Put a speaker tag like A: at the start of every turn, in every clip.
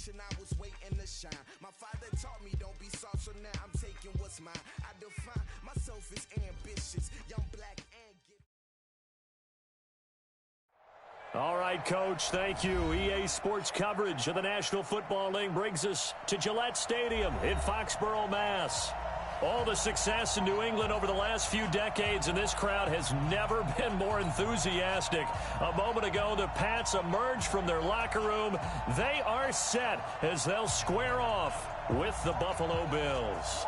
A: generation, I was waiting to shine. My father taught me don't be soft, so now I'm taking what's mine. I define myself as ambitious, young, black, and gifted.
B: All right, Coach, thank you. EA Sports coverage of the National Football League brings us to Gillette Stadium in Foxborough, Mass. All the success in New England over the last few decades, and this crowd has never been more enthusiastic. A moment ago, the Pats emerged from their locker room. They are set as they'll square off with the Buffalo Bills.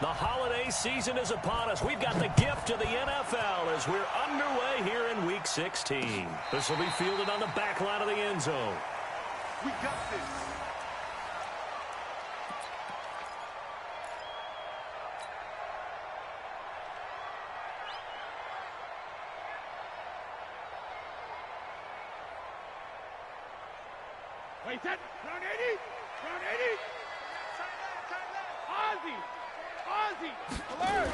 B: The holiday season is upon us. We've got the gift of the NFL as we're underway here in Week 16. This will be fielded on the back line of the end zone.
C: We got this. Wait, that round 80, round 80. Ozzy. Alert!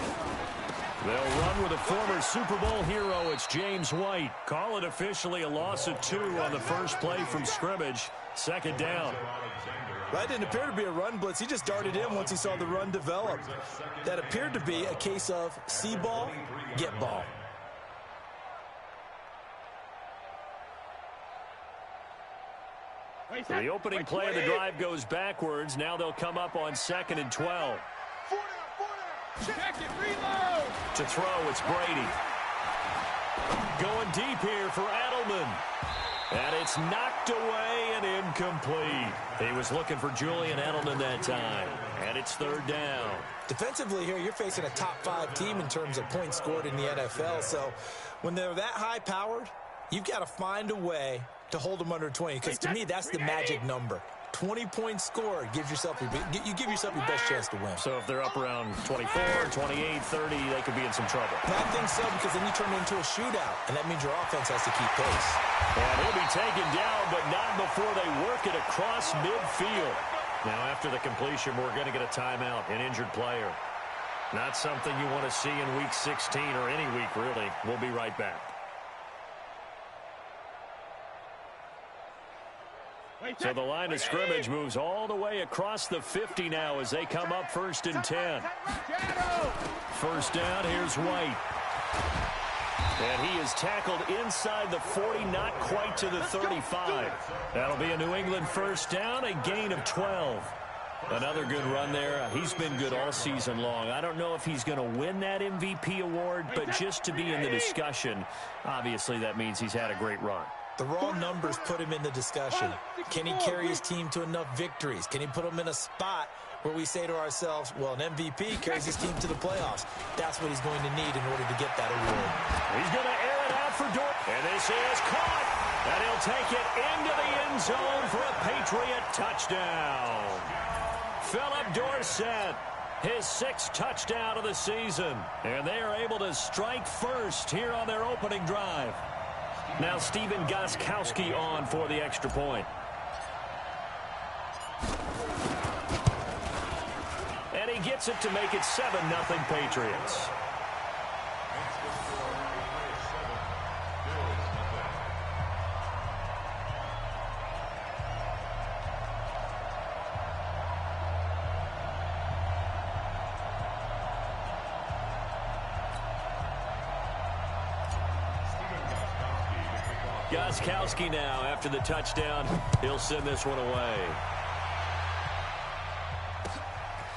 B: They'll run with a former Super Bowl hero. It's James White. Call it officially a loss of 2 on the first play from scrimmage. Second down.
D: That didn't appear to be a run blitz. He just darted in once he saw the run develop. That appeared to be a case of see ball, get ball.
B: The opening play of the drive goes backwards. Now they'll come up on 2nd and 12.
C: Check it, reload.
B: To throw, it's Brady. Going deep here for Edelman. And it's knocked away and incomplete. He was looking for Julian Edelman that time. And it's 3rd down.
D: Defensively here, you're facing a top 5 team in terms of points scored in the NFL. So when they're that high-powered, you've got to find a way to hold them under 20. Because to me, that's the magic number. 20 points scored gives yourself you give yourself your best chance to win.
B: So if they're up around 24, 28, 30, they could be in some trouble.
D: I think so, because then you turn it into a shootout, and that means your offense has to keep pace.
B: And he'll be taken down, but not before they work it across midfield. Now after the completion, we're going to get a timeout, an injured player. Not something you want to see in Week 16 or any week, really. We'll be right back. So the line of scrimmage moves all the way across the 50 now as they come up 1st and 10. First down, here's White. And he is tackled inside the 40, not quite to the 35. That'll be a New England first down, a gain of 12. Another good run there. He's been good all season long. I don't know if he's going to win that MVP award, but just to be in the discussion, obviously that means he's had a great run.
D: The raw numbers put him in the discussion. Can he carry his team to enough victories? Can he put them in a spot where we say to ourselves, well, an MVP carries his team to the playoffs. That's what he's going to need in order to get that award.
B: He's going to air it out for Dorset. And this is caught. And he'll take it into the end zone for a Patriot touchdown. Philip Dorsett, his 6th touchdown of the season. And they are able to strike first here on their opening drive. Now Stephen Gostkowski on for the extra point. And he gets it to make it 7-0 Patriots. Gostkowski now, after the touchdown, he'll send this one away.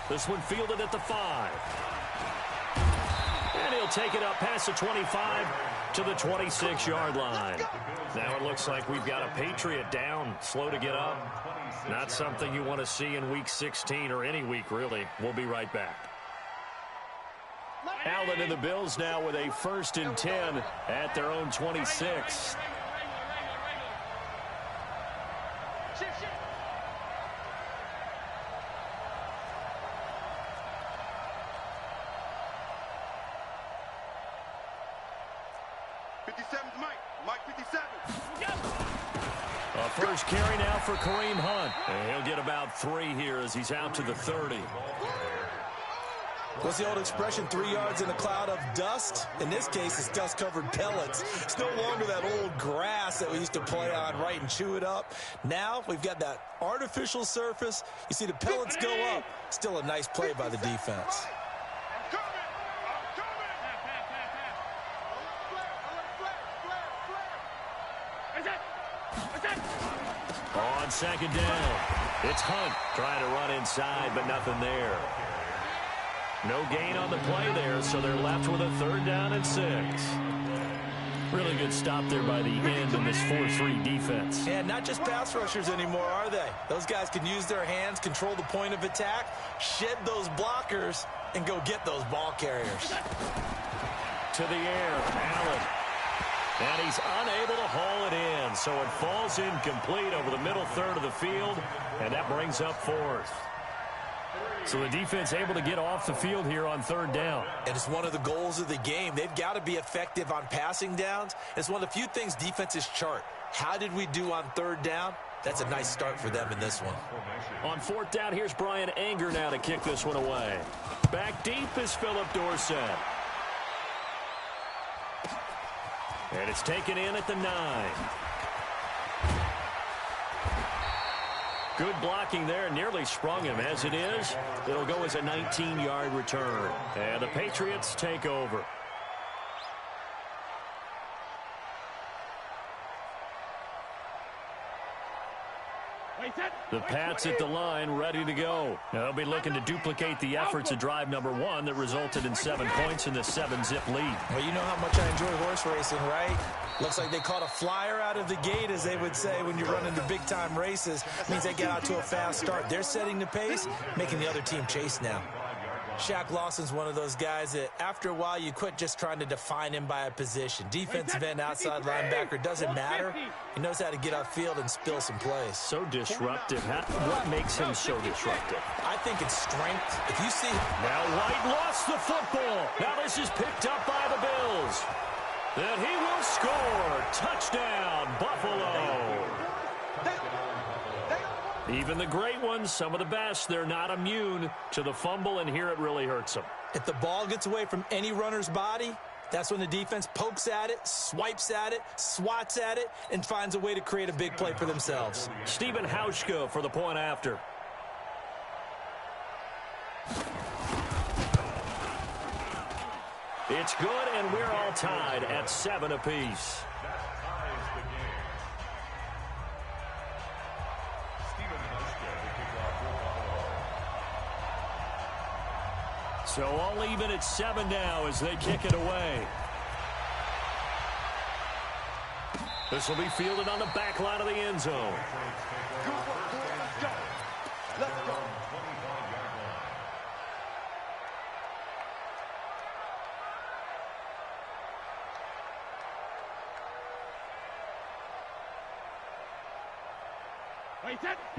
B: This one fielded at the 5. And he'll take it up past the 25 to the 26-yard line. Now it looks like we've got a Patriot down, slow to get up. Not something you want to see in Week 16 or any week, really. We'll be right back. Allen and the Bills now with a 1st and 10 at their own 26. First carry now for Kareem Hunt. And he'll get about 3 here as he's out to the 30.
D: What's the old expression, 3 yards in a cloud of dust? In this case, it's dust-covered pellets. It's no longer that old grass that we used to play on, right, and chew it up. Now we've got that artificial surface. You see the pellets go up. Still a nice play by the defense.
B: On second down, it's Hunt trying to run inside, but nothing there. No gain on the play there, so they're left with a 3rd down and 6. Really good stop there by the end in this 4-3 defense.
D: And not just pass rushers anymore, are they? Those guys can use their hands, control the point of attack, shed those blockers, and go get those ball carriers.
B: To the air, Allen. And he's unable to haul it in, so it falls incomplete over the middle third of the field, and that brings up 4th. So the defense able to get off the field here on 3rd down.
D: And it's one of the goals of the game. They've got to be effective on passing downs. It's one of the few things defenses chart. How did we do on 3rd down? That's a nice start for them in this one.
B: On 4th down, here's Brian Anger now to kick this one away. Back deep is Philip Dorsett. And it's taken in at the 9. Good blocking there, nearly sprung him. As it is, it'll go as a 19-yard return. And the Patriots take over. The Pats at the line, ready to go. Now they'll be looking to duplicate the efforts of drive number 1 that resulted in 7 points in the 7-zip lead.
D: Well, you know how much I enjoy horse racing, right? Looks like they caught a flyer out of the gate, as they would say when you run into big-time races. Means they get out to a fast start. They're setting the pace, making the other team chase now. Shaq Lawson's one of those guys that after a while you quit just trying to define him by a position. Defensive end, outside linebacker, doesn't matter. He knows how to get upfield and spill some plays.
B: So disruptive. What makes him so disruptive?
D: I think it's strength. If you see...
B: Now White lost the football. Now this is picked up by the Bills. Then he will score. Touchdown, Buffalo. Even the great ones, some of the best, they're not immune to the fumble, and here it really hurts them.
D: If the ball gets away from any runner's body, that's when the defense pokes at it, swipes at it, swats at it, and finds a way to create a big play for themselves.
B: Stephen Hauschka for the point after. It's good, and we're all tied at 7 apiece. So all even at 7 now as they kick it away. This will be fielded on the back line of the end zone.
C: Let's go.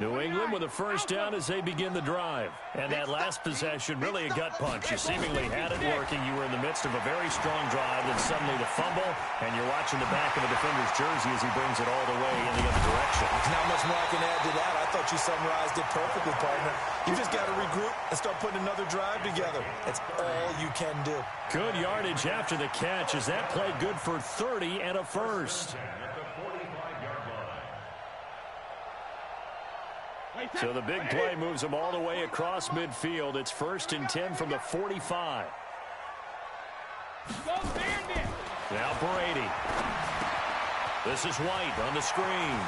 B: New England with a 1st down as they begin the drive. And that last possession, really a gut punch. You seemingly had it working. You were in the midst of a very strong drive, then suddenly the fumble, and you're watching the back of a defender's jersey as he brings it all the way in the other direction.
D: Not much more I can add to that. I thought you summarized it perfectly, partner. You just got to regroup and start putting another drive together. That's all you can do.
B: Good yardage after the catch as that play good for 30 and a 1st. So the big play moves them all the way across midfield. It's 1st and 10 from the 45. Now Brady. This is White on the screen.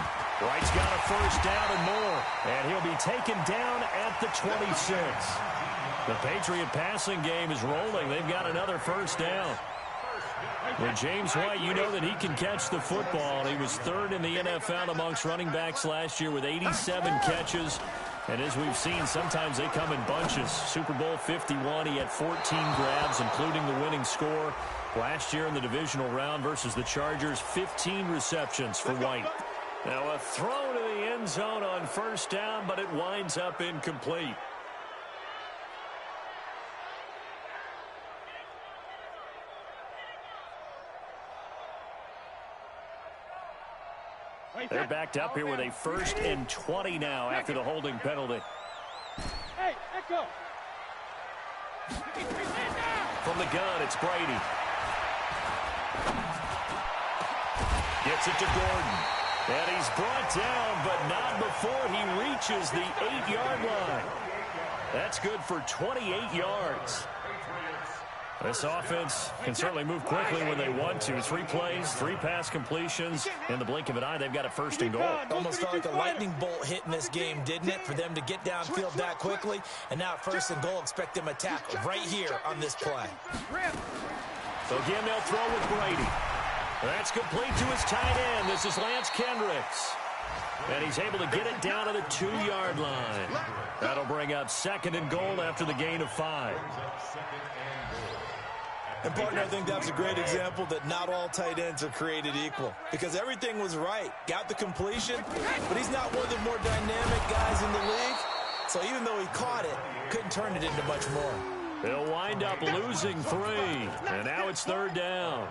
B: White's got a 1st down and more. And he'll be taken down at the 26. The Patriot passing game is rolling. They've got another 1st down. With James White, you know that he can catch the football. He was 3rd in the NFL amongst running backs last year with 87 catches. And as we've seen, sometimes they come in bunches. Super Bowl 51, he had 14 grabs, including the winning score. Last year in the divisional round versus the Chargers, 15 receptions for White. Now a throw to the end zone on 1st down, but it winds up incomplete. They're backed up here with a 1st and 20 now after the holding penalty.
C: Hey, echo.
B: From the gun, it's Brady. Gets it to Gordon. And he's brought down, but not before he reaches the 8-yard line. That's good for 28 yards. This offense can certainly move quickly when they want to. 3 plays, 3 pass completions. In the blink of an eye, they've got a first and goal.
D: Almost felt like a lightning bolt hit in this game, didn't it? For them to get downfield that quickly. And now first and goal, expect them to attack right here on this play.
B: So again, they'll throw with Brady. That's complete to his tight end. This is Lance Kendricks. And he's able to get it down to the 2-yard line. That'll bring up second and goal after the gain of 5.
D: And, partner, I think that's a great example that not all tight ends are created equal. Because everything was right. Got the completion, but he's not one of the more dynamic guys in the league. So even though he caught it, couldn't turn it into much more.
B: They'll wind up losing 3. And now it's third down.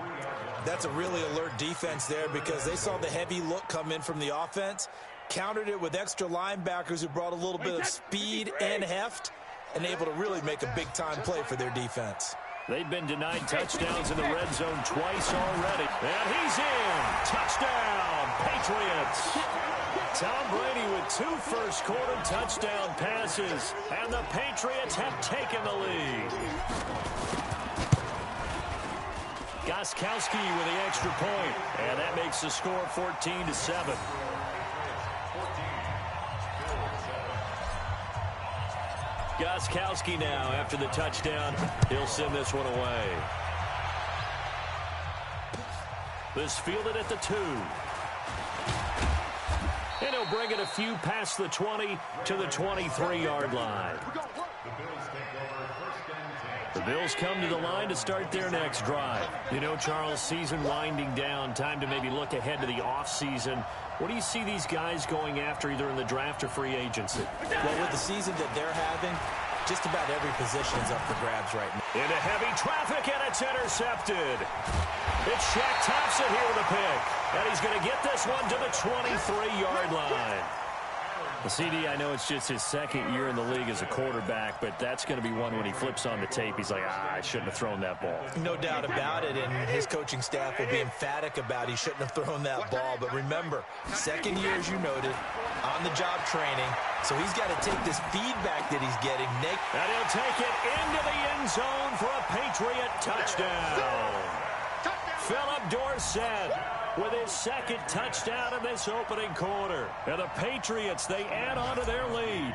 D: That's a really alert defense there because they saw the heavy look come in from the offense, countered it with extra linebackers who brought a little bit of speed and heft, and able to really make a big-time play for their defense.
B: They've been denied touchdowns in the red zone twice already. And he's in. Touchdown, Patriots. Tom Brady with 2 first-quarter touchdown passes, and the Patriots have taken the lead. Gostkowski with the extra point, and that makes the score 14-7. Gostkowski now after the touchdown. He'll send this one away. This fielded at the 2. And he'll bring it a few past the 20 to the 23-yard line. The Bills come to the line to start their next drive. You know, Charles, season winding down, time to maybe look ahead to the offseason. What do you see these guys going after either in the draft or free agency?
D: Well, with the season that they're having, just about every position is up for grabs right now.
B: Into heavy traffic, and it's intercepted. It's Shaq Thompson here with a pick. And he's going to get this one to the 23-yard line. The CD, I know it's just his second year in the league as a quarterback, but that's going to be one when he flips on the tape. He's like, I shouldn't have thrown that ball.
D: No doubt about it, and his coaching staff will be emphatic about he shouldn't have thrown that ball. But remember, second year, as you noted, on-the-job training, so he's got to take this feedback that he's getting.
B: And he'll take it into the end zone for a Patriot touchdown. Philip Dorsett with his second touchdown in this opening quarter. And the Patriots, they add on to their lead.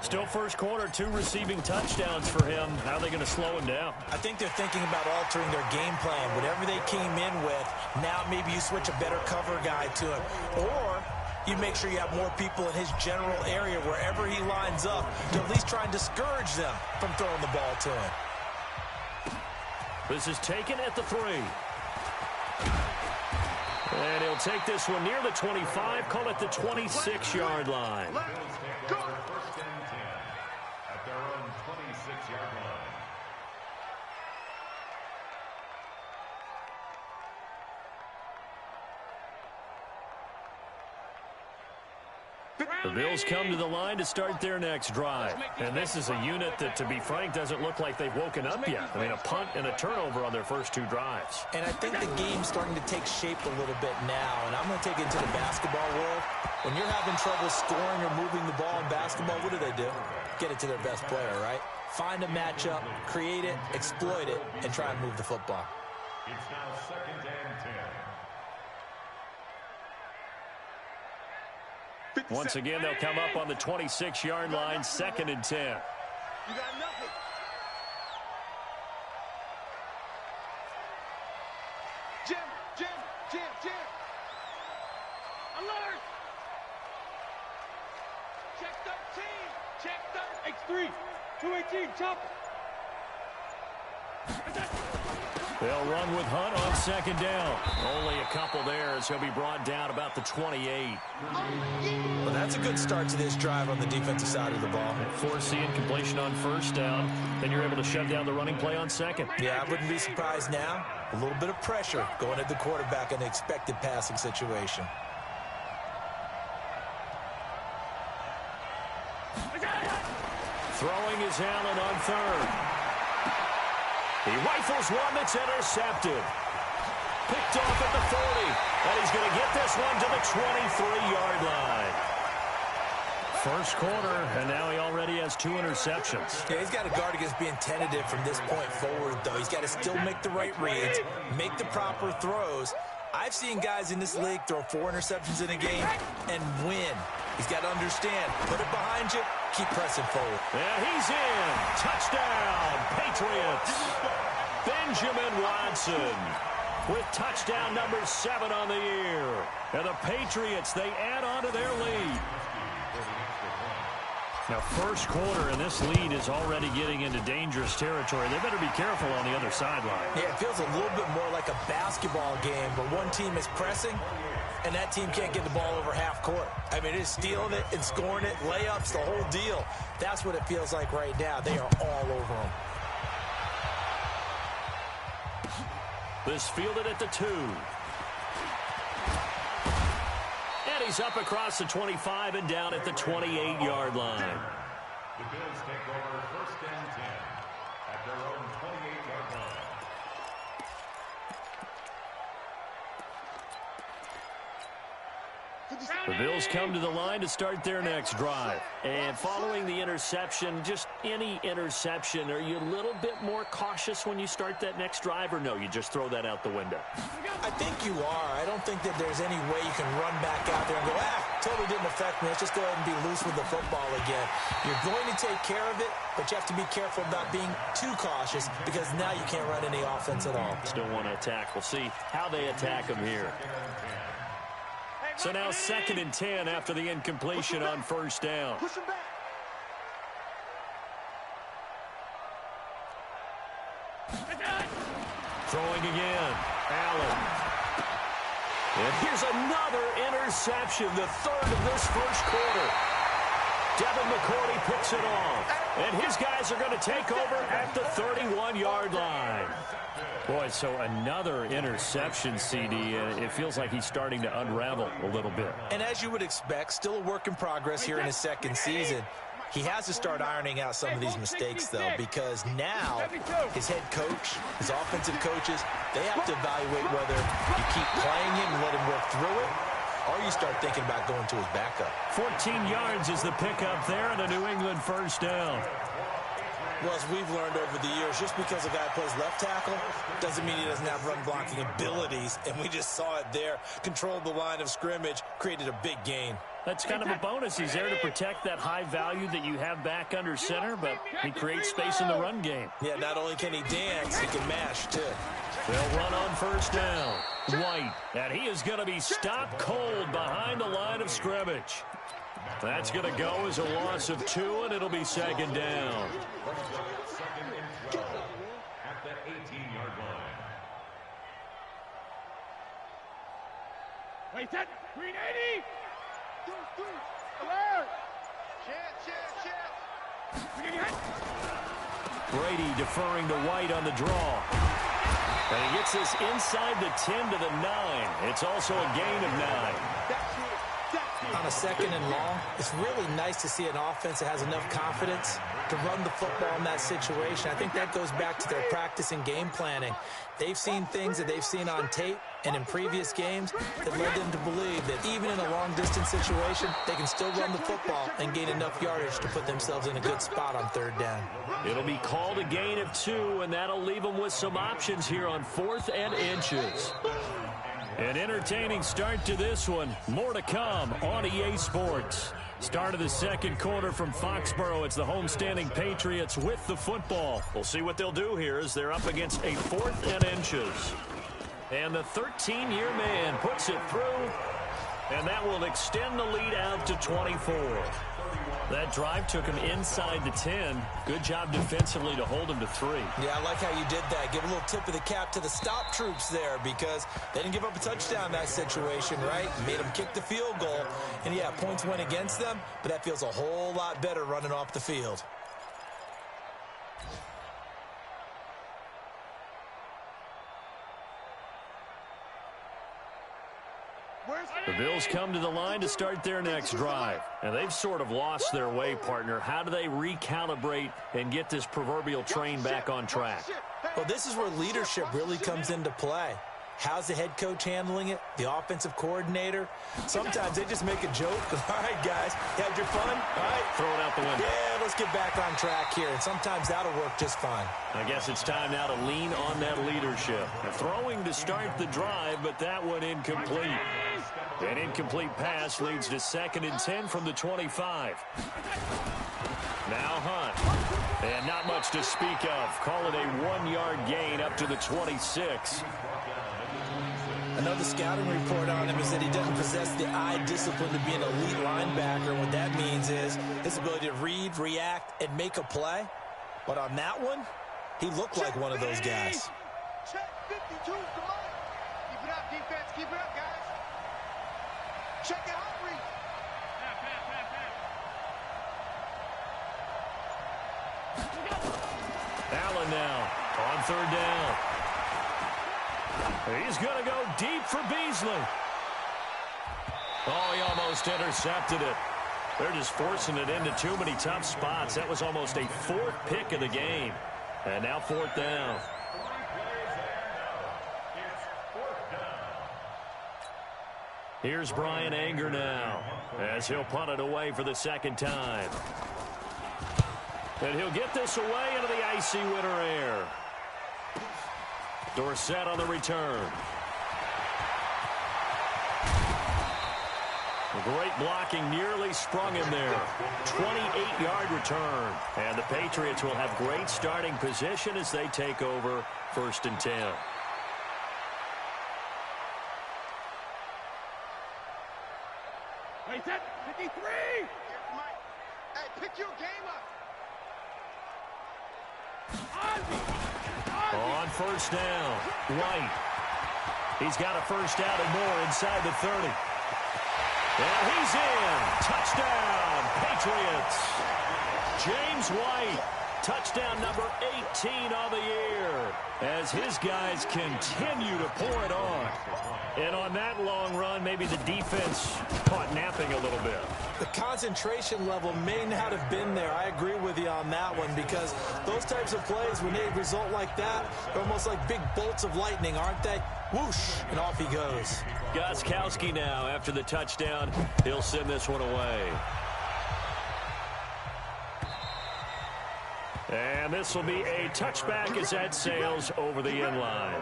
B: Still first quarter, 2 receiving touchdowns for him. How are they going to slow him down?
D: I think they're thinking about altering their game plan. Whatever they came in with, now maybe you switch a better cover guy to him. Or you make sure you have more people in his general area wherever he lines up to at least try and discourage them from throwing the ball to him.
B: This is taken at the 3. And he'll take this one near the 25, call it the 26-yard line.
C: Go.
E: First and 10 at their own 26-yard line.
B: The Bills come to the line to start their next drive. And this is a unit that, to be frank, doesn't look like they've woken up yet. I mean, a punt and a turnover on their first 2 drives.
D: And I think the game's starting to take shape a little bit now. And I'm going to take it into the basketball world. When you're having trouble scoring or moving the ball in basketball, what do? Get it to their best player, right? Find a matchup, create it, exploit it, and try and move the football.
E: It's now second and 10.
B: Once again, they'll come up on the 26-yard line, second and 10.
C: You got nothing. Jim. Alert. Check 13. X3. 218. Chopper.
B: They'll run with Hunt on second down. Only a couple there as he'll be brought down about the 28.
D: Well, that's a good start to this drive on the defensive side of the ball.
B: Forcing completion on first down. Then you're able to shut down the running play on second.
D: Yeah, I wouldn't be surprised now. A little bit of pressure going at the quarterback in the expected passing situation.
B: Throwing is Allen on third. He rifles one that's intercepted. Picked off at the 40. And he's going to get this one to the 23-yard line. First quarter, and now he already has 2 interceptions.
D: Yeah, he's got to guard against being tentative from this point forward, though. He's got to still make the right reads, make the proper throws. I've seen guys in this league throw 4 interceptions in a game and win. He's got to understand, put it behind you, keep pressing forward.
B: And he's in. Touchdown, Patriots. Benjamin Watson with touchdown number 7 on the year. And the Patriots, they add on to their lead. Now, first quarter, and this lead is already getting into dangerous territory. They better be careful on the other sideline.
D: Yeah, it feels a little bit more like a basketball game where one team is pressing and that team can't get the ball over half court. I mean, it's stealing it and scoring it, layups, the whole deal. That's what it feels like right now. They are all over them.
B: This fielded at the 2. And he's up across the 25 and down at the 28-yard line.
E: The Bills take over 1st and 10 at their own 28-yard line.
B: The Bills come to the line to start their next drive. And following the interception, just any interception, are you a little bit more cautious when you start that next drive, or no, you just throw that out the window?
D: I think you are. I don't think that there's any way you can run back out there and go, totally didn't affect me. Let's just go ahead and be loose with the football again. You're going to take care of it, but you have to be careful about being too cautious because now you can't run any offense at all.
B: Still want to attack. We'll see how they attack them here. So now 2nd and 10 after the incompletion on 1st down.
C: Push him back.
B: Throwing again. Allen. And here's another interception, the 3rd of this first quarter. Devin McCourty picks it off. And his guys are going to take over at the 31-yard line. Boy, so another interception, CD. It feels like he's starting to unravel a little bit.
D: And as you would expect, still a work in progress here in his 2nd season. He has to start ironing out some of these mistakes, though, because now his head coach, his offensive coaches, they have to evaluate whether you keep playing him and let him work through it, or you start thinking about going to his backup.
B: 14 yards is the pickup there and a New England 1st down.
D: Well, as we've learned over the years, just because a guy plays left tackle doesn't mean he doesn't have run-blocking abilities, and we just saw it there. Controlled the line of scrimmage, created a big gain.
B: That's kind of a bonus. He's there to protect that high value that you have back under center, but he creates space in the run game.
D: Yeah, not only can he dance, he can mash, too.
B: They'll run on 1st down. White, and he is going to be stopped cold behind the line of scrimmage. That's going to go as a loss of 2, and it'll be 2nd down.
E: 2nd and 12 at the 18-yard line.
C: Wait, set. Green 80. Alert.
B: Brady deferring to White on the draw. And he gets this inside the 10 to the 9. It's also a gain of 9.
D: On a 2nd and long, it's really nice to see an offense that has enough confidence to run the football in that situation. I think that goes back to their practice and game planning. They've seen things that they've seen on tape and in previous games that led them to believe that even in a long-distance situation, they can still run the football and gain enough yardage to put themselves in a good spot on 3rd down.
B: It'll be called a gain of 2, and that'll leave them with some options here on 4th and inches. An entertaining start to this one. More to come on EA Sports. Start of the 2nd quarter from Foxborough. It's the homestanding Patriots with the football. We'll see what they'll do here as they're up against a 4th and inches. And the 13-year man puts it through, and that will extend the lead out to 24. That drive took him inside the 10. Good job defensively to hold him to 3.
D: Yeah, I like how you did that. Give a little tip of the cap to the stop troops there because they didn't give up a touchdown in that situation, right? Made them kick the field goal. And, yeah, points went against them, but that feels a whole lot better running off the field.
B: The Bills come to the line to start their next drive. And they've sort of lost their way, partner. How do they recalibrate and get this proverbial train back on track?
D: Well, this is where leadership really comes into play. How's the head coach handling it? The offensive coordinator? Sometimes they just make a joke. All right, guys, you had your fun? All right.
B: Throw it out the window.
D: Yeah, let's get back on track here. And sometimes that'll work just fine.
B: I guess it's time now to lean on that leadership. Throwing to start the drive, but that one incomplete. An incomplete pass leads to 2nd and 10 from the 25. Now Hunt. And not much to speak of. Call it a 1-yard gain up to the 26.
D: Another scouting report on him is that he doesn't possess the eye discipline to be an elite linebacker. What that means is his ability to read, react, and make a play. But on that one, he looked like one of those guys.
C: Check 52, come on. Keep it up, defense. Keep it up, guys. Check it out, Reed.
B: Allen now on 3rd down. He's going to go deep for Beasley. Oh, he almost intercepted it. They're just forcing it into too many tough spots. That was almost a 4th pick of the game. And now 4th down. Here's Brian Anger now as he'll punt it away for the 2nd time. And he'll get this away into the icy winter air. Dorsett on the return. Great blocking, nearly sprung him there. 28-yard return. And the Patriots will have great starting position as they take over 1st and 10.
C: Wait, that 53! Hey, pick your game up.
B: On 1st down, White. He's got a 1st down and more inside the 30. And he's in. Touchdown, Patriots. James White, touchdown number 18 on the year as his guys continue to pour it on. And on that long run, maybe the defense caught napping a little bit.
D: The concentration level may not have been there. I agree with you on that one because those types of plays, when they result like that, they're almost like big bolts of lightning, aren't they? Whoosh, and off he goes.
B: Gostkowski now after the touchdown. He'll send this one away. And this will be a touchback as that sails over the end line.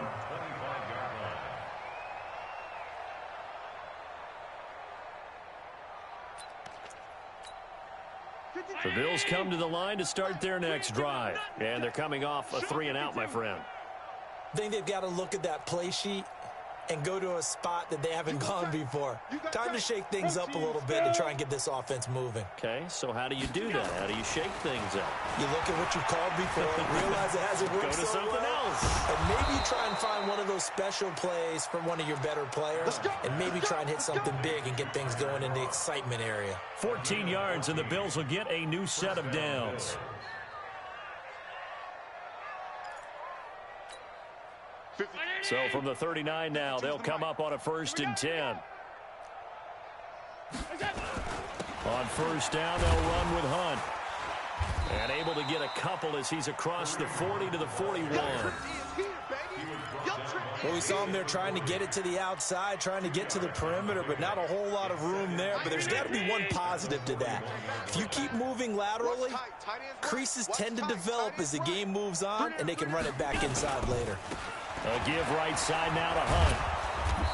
B: The Bills come to the line to start their next drive. And they're coming off a 3-and-out, my friend.
D: I think they've got to look at that play sheet and go to a spot that they haven't gone before. Time to shake things up a little bit to try and get this offense moving.
B: Okay, so how do you do that? How do you shake things up?
D: You look at what you called before, realize it hasn't worked
B: Go to
D: so
B: something
D: well,
B: else.
D: and maybe try and find one of those special plays from one of your better players, and maybe try and hit something big and get things going in the excitement area.
B: 14 yards, and the Bills will get a new set of downs. So from the 39 now, they'll come up on a 1st and 10. On 1st down, they'll run with Hunt. And able to get a couple as he's across the 40 to the 41.
D: Well, we saw him there trying to get it to the outside, trying to get to the perimeter, but not a whole lot of room there. But there's got to be one positive to that. If you keep moving laterally, creases tend to develop as the game moves on, and they can run it back inside later.
B: A give right side now to Hunt.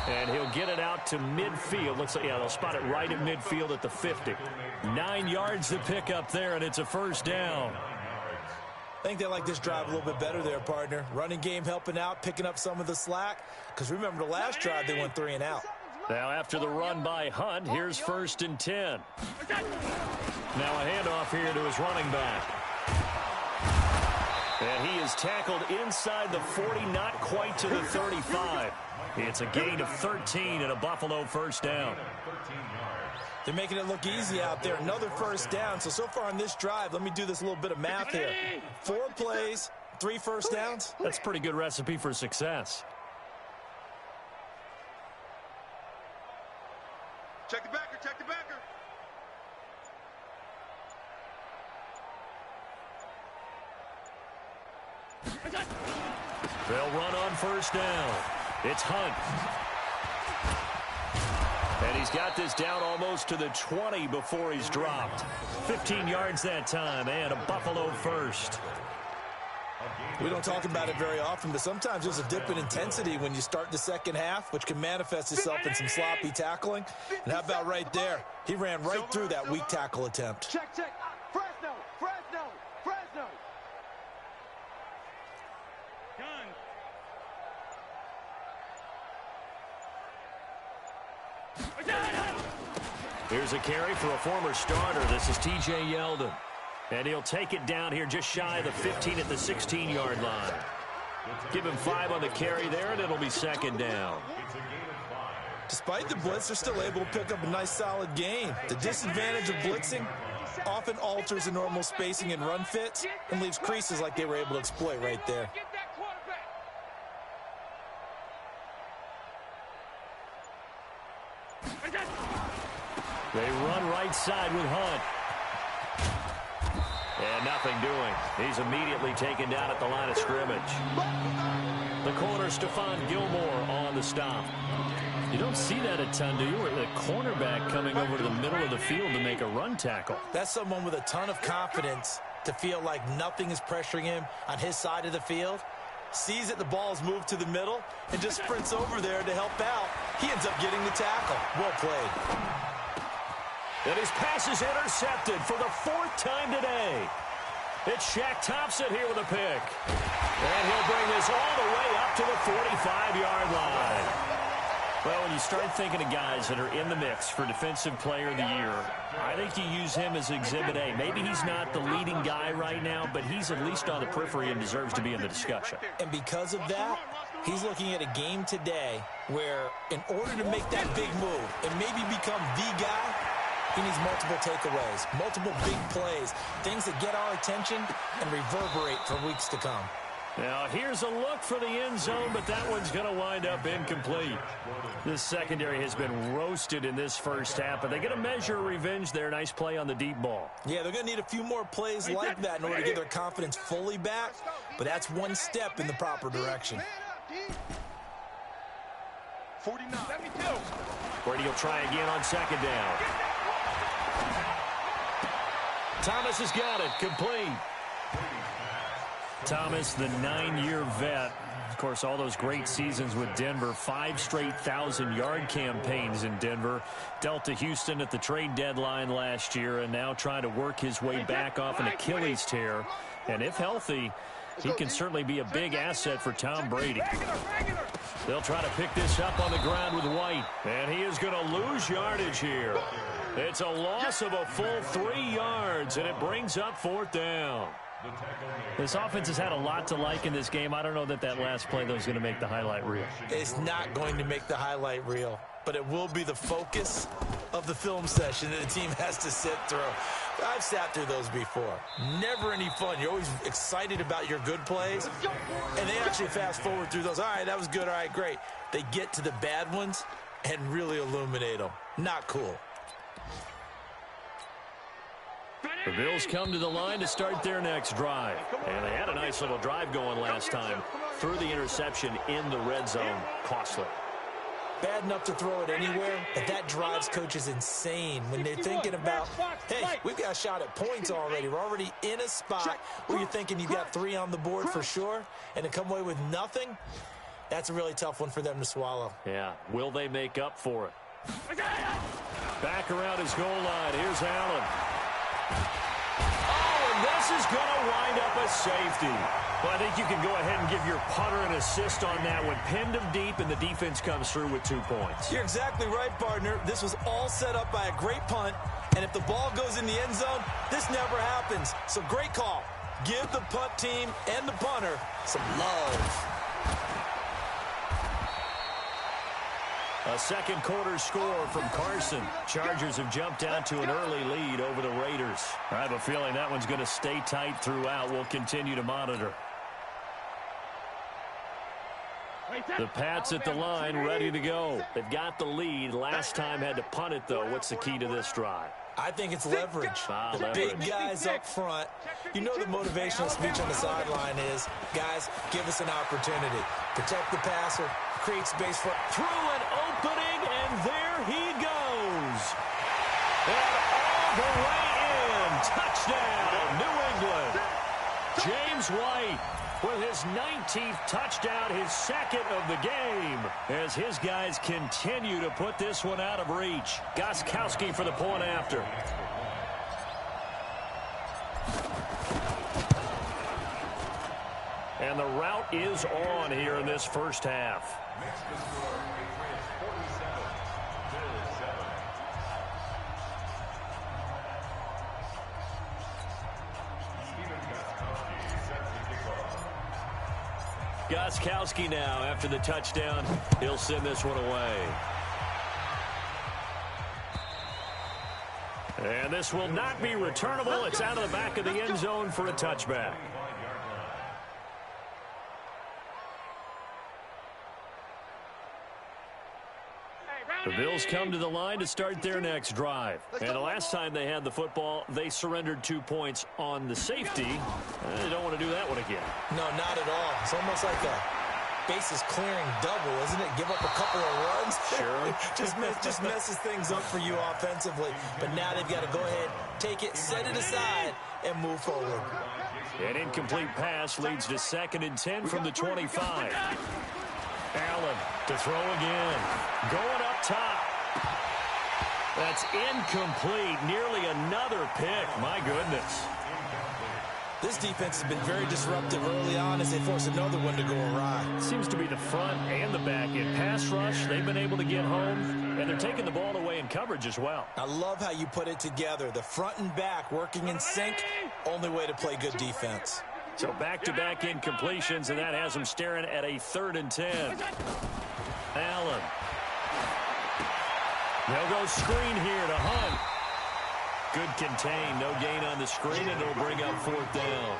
B: And he'll get it out to midfield. Looks like, yeah, they'll spot it right at midfield at the 50. 9 yards to pick up there, and it's a 1st down.
D: I think they like this drive a little bit better there, partner. Running game helping out, picking up some of the slack. Because remember, the last drive, they went 3-and-out.
B: Now after the run by Hunt, here's 1st and 10. Now a handoff here to his running back. And he is tackled inside the 40, not quite to the 35. It's a gain of 13 and a Buffalo 1st down.
D: They're making it look easy out there. Another 1st down. So far on this drive, let me do this little bit of math here. 4 plays, 3 1st downs.
B: That's a pretty good recipe for success. They'll run on first down. It's Hunt. And he's got this down almost to the 20 before he's dropped. 15 yards that time, and a Buffalo first.
D: We don't talk about it very often, but sometimes there's a dip in intensity when you start the second half, which can manifest itself in some sloppy tackling. And how about right there? He ran right through that weak tackle attempt.
C: Check. Fresno.
B: Here's a carry for a former starter. This is T.J. Yeldon. And he'll take it down here just shy of the 15 at the 16-yard line. Give him 5 on the carry there, and it'll be second down.
D: Despite the blitz, they're still able to pick up a nice, solid gain. The disadvantage of blitzing often alters the normal spacing and run fits and leaves creases like they were able to exploit right there.
B: They run right side with Hunt. And nothing doing. He's immediately taken down at the line of scrimmage. The corner, Stephon Gilmore, on the stop. You don't see that a ton, do you? Or the cornerback coming over to the middle of the field to make a run tackle.
D: That's someone with a ton of confidence to feel like nothing is pressuring him on his side of the field. Sees that the ball's moved to the middle and just sprints over there to help out. He ends up getting the tackle. Well played.
B: And his pass is intercepted for the 4th time today. It's Shaq Thompson here with a pick. And he'll bring this all the way up to the 45-yard line. Well, when you start thinking of guys that are in the mix for Defensive Player of the Year, I think you use him as Exhibit A. Maybe he's not the leading guy right now, but he's at least on the periphery and deserves to be in the discussion.
D: And because of that, he's looking at a game today where in order to make that big move and maybe become the guy, he needs multiple takeaways, multiple big plays, things that get our attention and reverberate for weeks to come.
B: Now, here's a look for the end zone, but that one's going to wind up incomplete. This secondary has been roasted in this first half, but they're going to measure revenge there. Nice play on the deep ball.
D: Yeah, they're going to need a few more plays like that in order to get their confidence fully back, but that's one step in the proper direction.
C: 49.
B: Brady will try again on second down. Thomas has got it, complete. Thomas, the 9-year vet. Of course, all those great seasons with Denver. 5 straight 1,000-yard campaigns in Denver. Dealt to Houston at the trade deadline last year and now trying to work his way back off an Achilles tear. And if healthy, he can certainly be a big asset for Tom Brady. They'll try to pick this up on the ground with White. And he is going to lose yardage here. It's a loss of a full 3 yards, and it brings up 4th down. This offense has had a lot to like in this game. I don't know that last play, though, is going to make the highlight reel.
D: It's not going to make the highlight reel, but it will be the focus of the film session that the team has to sit through. I've sat through those before. Never any fun. You're always excited about your good plays, and they actually fast forward through those. All right, that was good. All right, great. They get to the bad ones and really illuminate them. Not cool.
B: The Bills come to the line to start their next drive. And they had a nice little drive going last time. Threw the interception in the red zone. Costly.
D: Bad enough to throw it anywhere, but that drives coaches insane when they're thinking about, hey, we've got a shot at points already. We're already in a spot where you're thinking you've got 3 on the board for sure, and to come away with nothing, that's a really tough one for them to swallow.
B: Yeah, will they make up for it? Back around his goal line. Here's Allen. Oh, and this is going to wind up a safety. Well, I think you can go ahead and give your punter an assist on that one. Pinned him deep, and the defense comes through with 2 points.
D: You're exactly right, partner. This was all set up by a great punt, and if the ball goes in the end zone, this never happens. So great call. Give the punt team and the punter some love.
B: A second quarter score from Carson. Chargers have jumped out to an early lead over the Raiders. I have a feeling that one's going to stay tight throughout. We'll continue to monitor. The Pats at the line, ready to go. They've got the lead. Last time had to punt it, though. What's the key to this drive?
D: I think it's leverage. The
B: Leverage.
D: big guys up front. You know the motivational speech on the sideline is, guys, give us an opportunity. Protect the passer, create space for...
B: Through an opening, and there he goes. And all the way in. Touchdown, New England. James White with his 19th touchdown, his second of the game, as his guys continue to put this one out of reach. Gostkowski for the point after. And the route is on here in this first half.
E: Makes the score Patriots 47, Bills 7. Steven Gostkowski sets the kickoff.
B: Gostkowski now, after the touchdown, he'll send this one away. And this will not be returnable. It's out of the back of the end zone for a touchback. The Bills come to the line to start their next drive. And the last time they had the football, they surrendered 2 points on the safety. They don't want to do that one again.
D: No, not at all. It's almost like a bases clearing double, isn't it? Give up a couple of runs.
B: Sure.
D: just messes things up for you offensively. But now they've got to go ahead, take it, set it aside, and move forward.
B: An incomplete pass leads to 2nd and 10 from the 25. Allen to throw again. Going up top. That's incomplete. Nearly another pick. My goodness.
D: This defense has been very disruptive early on as they force another one to go awry.
B: Seems to be the front and the back end. Pass rush, they've been able to get home, and they're taking the ball away in coverage as well.
D: I love how you put it together. The front and back working in sync. Only way to play good defense.
B: So back-to-back incompletions, and that has them staring at a 3rd and 10. Allen. They'll go screen here to Hunt. Good contain, no gain on the screen, and it'll bring up 4th down.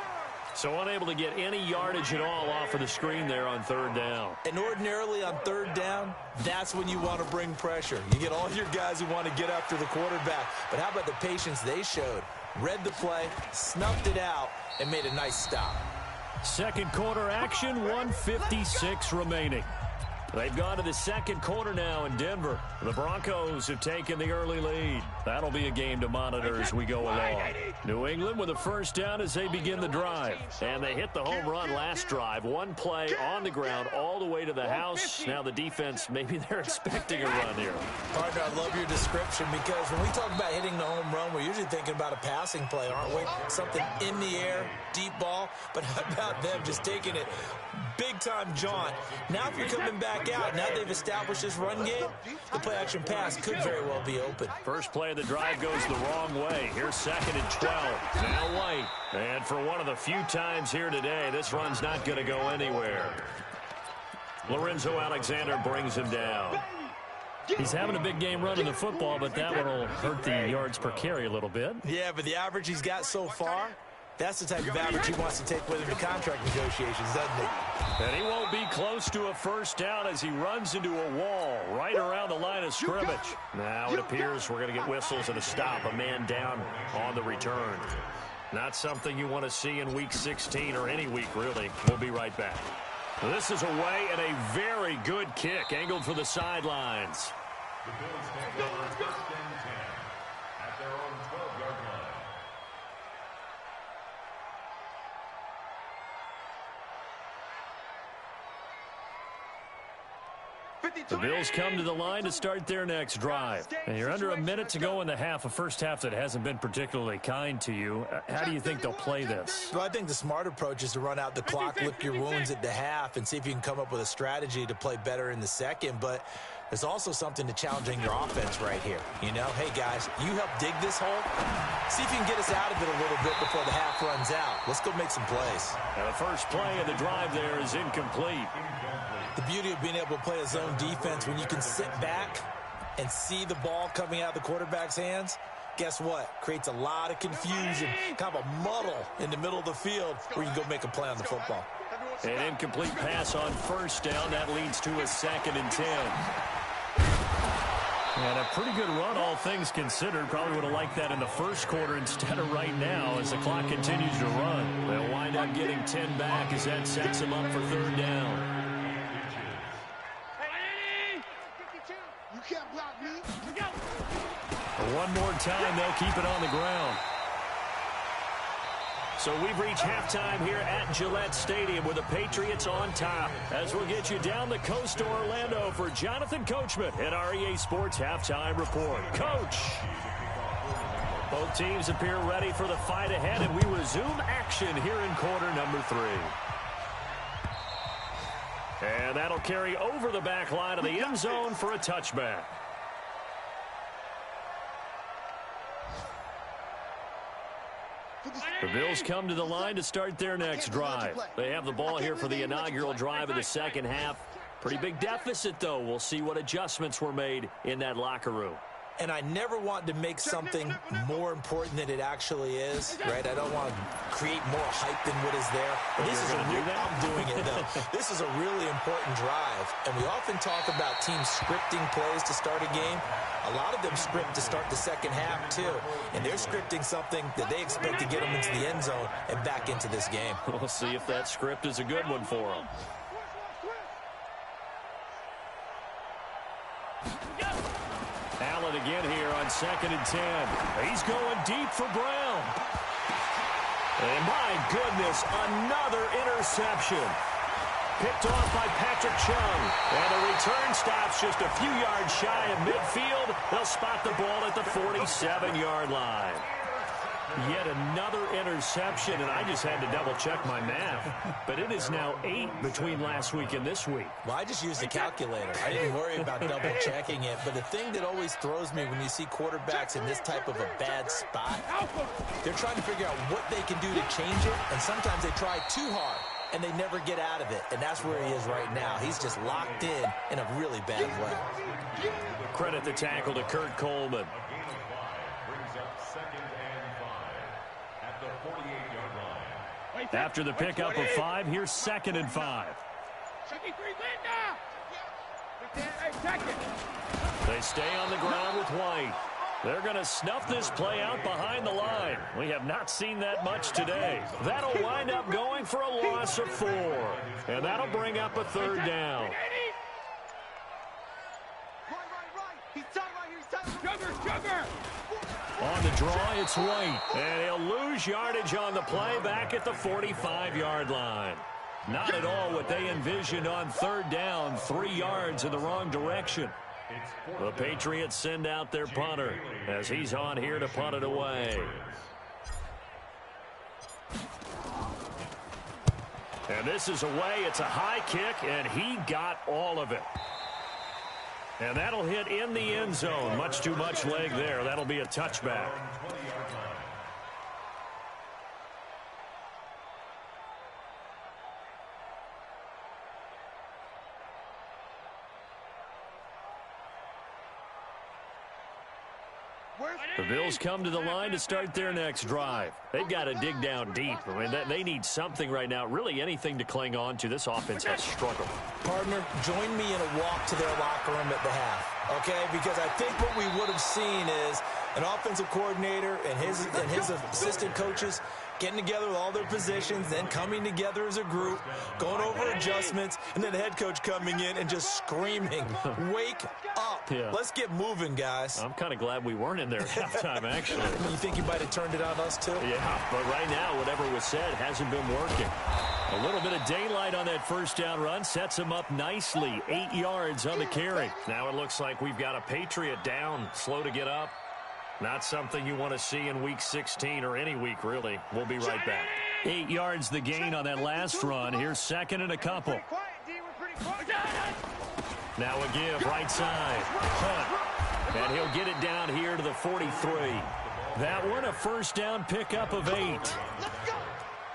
B: So unable to get any yardage at all off of the screen there on 3rd down.
D: And ordinarily on 3rd down, that's when you want to bring pressure. You get all your guys who want to get after the quarterback. But how about the patience they showed? Read the play, snuffed it out, and made a nice stop.
B: Second quarter action, 1:56 remaining. They've gone to the second quarter now in Denver. The Broncos have taken the early lead. That'll be a game to monitor as we go along. New England with a first down as they begin the drive. And they hit the home run last drive. One play on the ground all the way to the house. Now the defense, maybe they're expecting a run here.
D: Partner, I love your description because when we talk about hitting the home run, we're usually thinking about a passing play, aren't we? Something in the air, deep ball. But how about them just taking it big-time jaunt? Now if you're coming back out, now they've established this run game, the play-action pass could very well be open.
B: First play of the drive goes the wrong way. Here's 2nd and 12. Now White. And for one of the few times here today, this run's not going to go anywhere. Lorenzo Alexander brings him down. He's having a big game running the football, but that one will hurt the yards per carry a little bit.
D: Yeah, but the average he's got so far, that's the type of average he wants to take with him to contract negotiations, doesn't he?
B: And he won't be close to a first down as he runs into a wall right around the line of scrimmage. Now it appears we're going to get whistles and a stop. A man down on the return. Not something you want to see in Week 16 or any week, really. We'll be right back. This is away and a very good kick angled for the sidelines.
E: The Bills take over 1st and 10 at their own 12-yard line.
B: The Bills come to the line to start their next drive. And you're under a minute to go in the half, a first half that hasn't been particularly kind to you. How do you think they'll play this?
D: Well, I think the smart approach is to run out the clock, lick your wounds at the half, and see if you can come up with a strategy to play better in the second. But there's also something to challenging your offense right here. You know, hey, guys, you help dig this hole. See if you can get us out of it a little bit before the half runs out. Let's go make some plays.
B: And the first play of the drive there is incomplete.
D: The beauty of being able to play a zone defense when you can sit back and see the ball coming out of the quarterback's hands, guess what? Creates a lot of confusion, kind of a muddle in the middle of the field where you can go make a play on the football.
B: An incomplete pass on first down. That leads to a 2nd and 10. And a pretty good run, all things considered. Probably would have liked that in the first quarter instead of right now as the clock continues to run. They'll wind up getting 10 back as that sets them up for 3rd down.
C: You can't block me.
B: One more time, they'll keep it on the ground. So we've reached halftime here at Gillette Stadium with the Patriots on top. As we'll get you down the coast to Orlando for Jonathan Coachman at our EA Sports Halftime Report. Coach! Both teams appear ready for the fight ahead, and we resume action here in quarter number 3. And that'll carry over the back line of the end zone for a touchback. The Bills come to the line to start their next drive. They have the ball here for the inaugural drive of the second half. Pretty big deficit, though. We'll see what adjustments were made in that locker room.
D: And I never want to make something more important than it actually is, right? I don't want to create more hype than what is there. But this is I'm doing it, though. This is a really important drive. And we often talk about teams scripting plays to start a game. A lot of them script to start the second half, too. And they're scripting something that they expect to get them into the end zone and back into this game.
B: We'll see if that script is a good one for them. Allen again here on 2nd and 10. He's going deep for Brown. And my goodness, another interception. Picked off by Patrick Chung. And the return stops just a few yards shy of midfield. They'll spot the ball at the 47-yard line. Yet another interception, and I just had to double-check my math. But it is now 8 between last week and this week.
D: Well, I just used a calculator. I didn't worry about double-checking it. But the thing that always throws me when you see quarterbacks in this type of a bad spot, they're trying to figure out what they can do to change it, and sometimes they try too hard, and they never get out of it. And that's where he is right now. He's just locked in a really bad way.
B: Credit the tackle to Kurt Coleman. After the pickup of 5, here's 2nd and 5. They stay on the ground with White. They're going to snuff this play out behind the line. We have not seen that much today. That'll wind up going for a loss of 4. And that'll bring up a 3rd down. On the draw, it's White. And he'll lose yardage on the play back at the 45-yard line. Not at all what they envisioned on 3rd down, 3 yards in the wrong direction. The Patriots send out their punter as he's on here to punt it away. And this is away. It's a high kick, and he got all of it. And that'll hit in the end zone. Much too much leg there. That'll be a touchback. The Bills come to the line to start their next drive. They've got to dig down deep. I mean, they need something right now, really anything to cling on to. This offense has struggled.
D: Partner, join me in a walk to their locker room at the half, okay? Because I think what we would have seen is an offensive coordinator and his assistant coaches getting together with all their positions, then coming together as a group, going over adjustments, and then the head coach coming in and just screaming, wake up. Yeah. Let's get moving, guys.
B: I'm kind of glad we weren't in there at halftime, actually.
D: You think you might have turned it on us, too?
B: Yeah, but right now, whatever was said hasn't been working. A little bit of daylight on that first down run sets him up nicely. 8 yards on the carry. Now it looks like we've got a Patriot down, slow to get up. Not something you want to see in Week 16 or any week, really. We'll be right back. 8 yards the gain on that last run. Here's 2nd and a couple. Now a give, right side. Hunt. And he'll get it down here to the 43. That one a first down pickup of 8.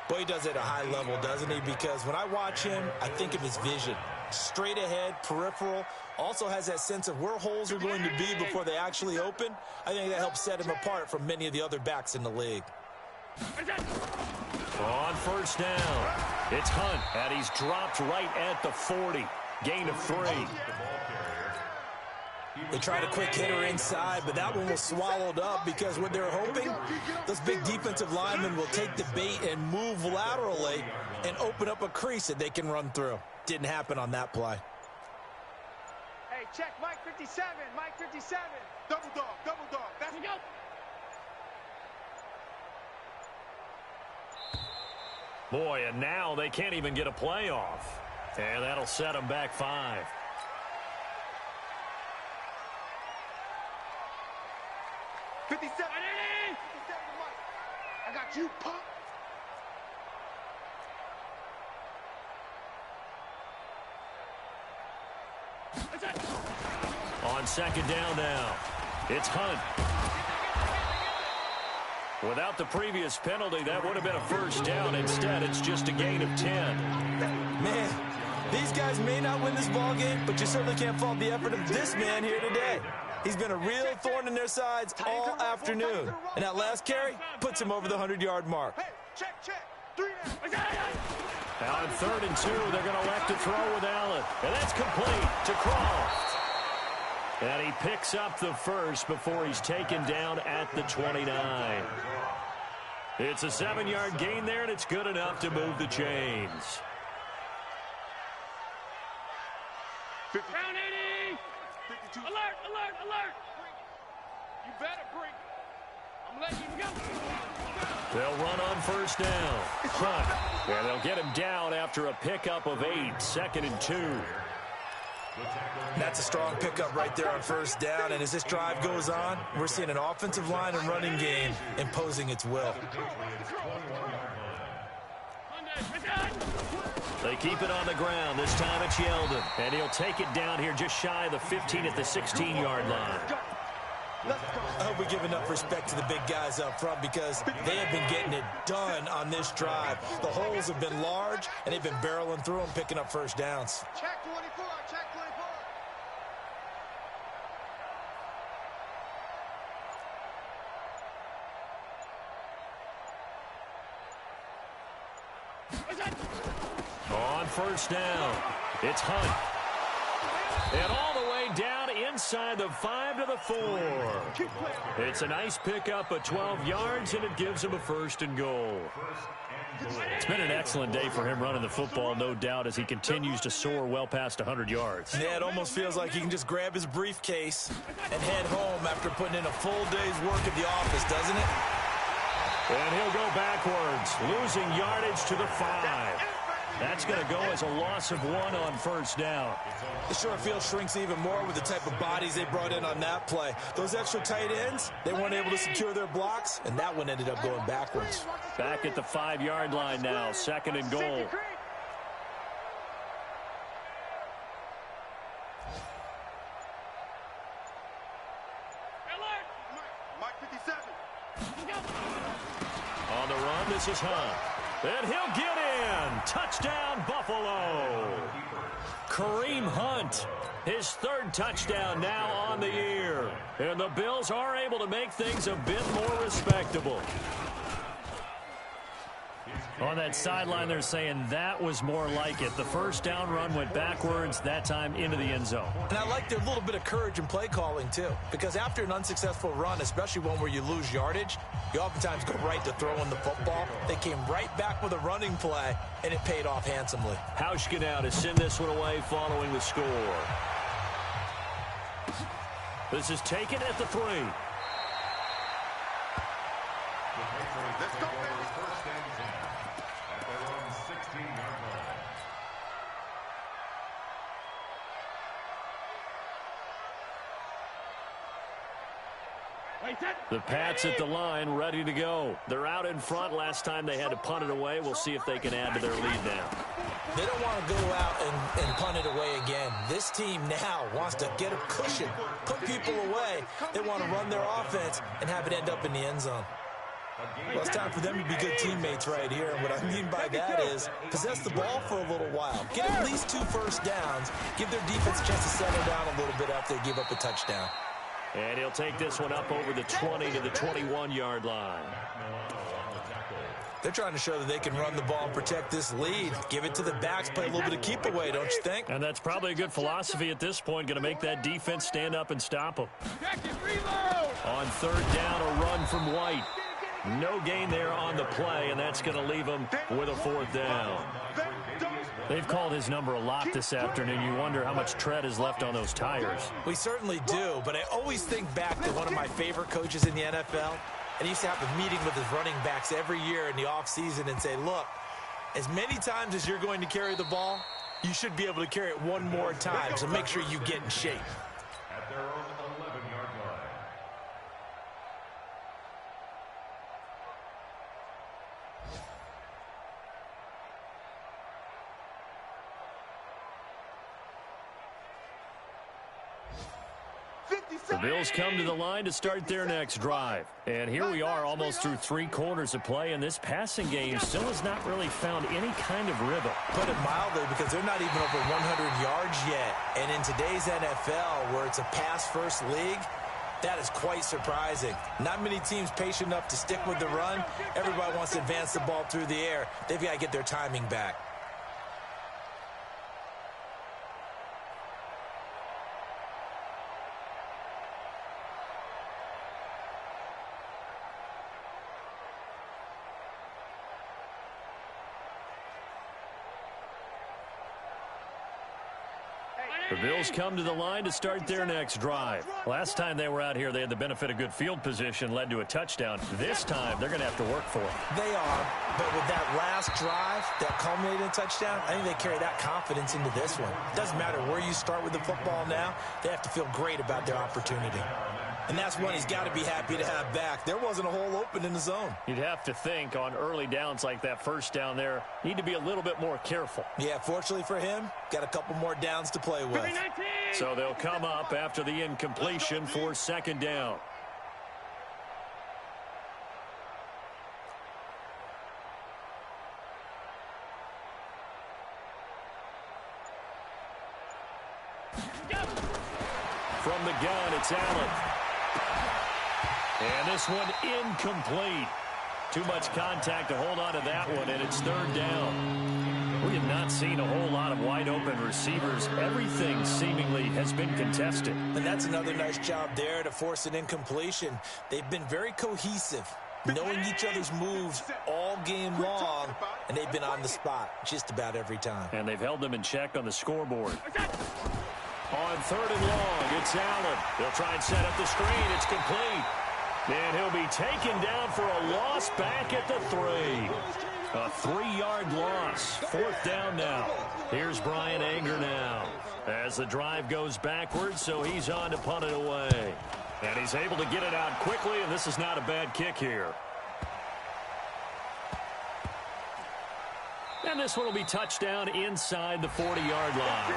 D: Boy, he does it at a high level, doesn't he? Because when I watch him, I think of his vision. Straight ahead, peripheral. Also has that sense of where holes are going to be before they actually open. I think that helps set him apart from many of the other backs in the league.
B: On first down, It's Hunt, and he's dropped right at the 40. Gain of 3.
D: They tried a quick hitter inside, but that one was swallowed up because what they're hoping, those big defensive linemen will take the bait and move laterally and open up a crease that they can run through. Didn't happen on that play.
C: Hey, check Mike 57, Mike 57. Double dog, double dog. That's go.
B: Boy, and now they can't even get a play off. And that'll set them back 5.
C: I got you, punk.
B: On second down now, it's Hunt. Without the previous penalty, that would have been a first down. Instead, it's just a gain of 10.
D: Man, these guys may not win this ball game, but you certainly can't fault the effort of this man here today. He's been a real thorn in their sides all afternoon. And that last carry puts him over the 100-yard mark.
C: Hey, check, check. 3 down.
B: Now on 3rd and 2, they're going to elect to throw with Allen. And that's complete to Croft. And he picks up the first before he's taken down at the 29. It's a 7-yard gain there, and it's good enough to move the chains.
C: Round 80. 52. Alert, alert, alert. You better bring it. I'm letting you go.
B: They'll run on first down. Hunt. And they'll get him down after a pickup of 8. 2nd and 2.
D: That's a strong pickup right there on first down. And as this drive goes on, we're seeing an offensive line and running game imposing its will.
B: They keep it on the ground. This time it's Yeldon. And he'll take it down here just shy of the 15 at the 16-yard line.
D: I hope we give enough respect to the big guys up front because they have been getting it done on this drive. The holes have been large, and they've been barreling through them, picking up first downs.
C: Check 24, check 24.
B: On first down, it's Hunt. And all the way down inside the 5 to the 4. It's a nice pickup of 12 yards, and it gives him a 1st and goal. It's been an excellent day for him running the football, no doubt, as he continues to soar well past 100 yards.
D: Yeah, it almost feels like he can just grab his briefcase and head home after putting in a full day's work at the office, doesn't it?
B: And he'll go backwards, losing yardage to the 5. That's going to go as a loss of 1 on first down.
D: The short field shrinks even more with the type of bodies they brought in on that play. Those extra tight ends, they weren't able to secure their blocks, and that one ended up going backwards.
B: Back at the 5-yard line now, 2nd and goal.
C: Mike 57.
B: On the run, this is Hunt. And he'll get in. Touchdown, Buffalo. Kareem Hunt, his 3rd touchdown now on the year. And the Bills are able to make things a bit more respectable. On that sideline, they're saying that was more like it. The first down run went backwards, that time into the end zone.
D: And I like their little bit of courage in play calling, too. Because after an unsuccessful run, especially one where you lose yardage, you oftentimes go right to throwing the football. They came right back with a running play, and it paid off handsomely.
B: Hauschka now to send this one away following the score. This is taken at the 3.
C: Let's go, baby.
E: First and 10 at their own 16-yard line.
B: The Pats at the line, ready to go. They're out in front. Last time they had to punt it away. We'll see if they can add to their lead now.
D: They don't want to go out and punt it away again. This team now wants to get a cushion, put people away. They want to run their offense and have it end up in the end zone. Well, it's time for them to be good teammates right here. And what I mean by that is possess the ball for a little while. Get at least 2 first downs. Give their defense a chance to settle down a little bit after they give up a touchdown.
B: And he'll take this one up over the 20 to the 21-yard line.
D: They're trying to show that they can run the ball and protect this lead. Give it to the backs, play a little bit of keep away, don't you think?
B: And that's probably a good philosophy at this point, going to make that defense stand up and stop them. On third down, a run from White. No gain there on the play, and that's going to leave him with a fourth down. They've called his number a lot this afternoon. You wonder how much tread is left on those tires.
D: We certainly do, but I always think back to one of my favorite coaches in the NFL. And he used to have a meeting with his running backs every year in the offseason and say, look, as many times as you're going to carry the ball, you should be able to carry it one more time, so make sure you get in shape.
E: At their own 11-yard line.
B: The Bills come to the line to start their next drive. And here we are almost through 3 quarters of play, and this passing game still has not really found any kind of rhythm.
D: Put it mildly, because they're not even over 100 yards yet. And in today's NFL, where it's a pass-first league, that is quite surprising. Not many teams patient enough to stick with the run. Everybody wants to advance the ball through the air. They've got to get their timing back.
B: The Bills come to the line to start their next drive. Last time they were out here, they had the benefit of good field position, led to a touchdown. This time, they're going to have to work for it.
D: They are, but with that last drive, that culminated in a touchdown, I think they carry that confidence into this one. It doesn't matter where you start with the football now, they have to feel great about their opportunity. And that's one he's got to be happy to have back. There wasn't a hole open in the zone.
B: You'd have to think on early downs like that first down there, need to be a little bit more careful.
D: Yeah, fortunately for him, got a couple more downs to play with.
B: So they'll come up after the incompletion for second down. From the gun, it's Allen. And this one incomplete. Too much contact to hold on to that one, and it's third down. We have not seen a whole lot of wide-open receivers. Everything seemingly has been contested.
D: And that's another nice job there to force an incompletion. They've been very cohesive, knowing each other's moves all game long, and they've been on the spot just about every time.
B: And they've held them in check on the scoreboard. On third and long, it's Allen. They'll try and set up the screen. It's complete. And he'll be taken down for a loss back at the 3. A 3-yard loss. Fourth down now. Here's Brian Anger now. As the drive goes backwards, so he's on to punt it away. And he's able to get it out quickly, and this is not a bad kick here. And this one will be touchdown inside the 40-yard line.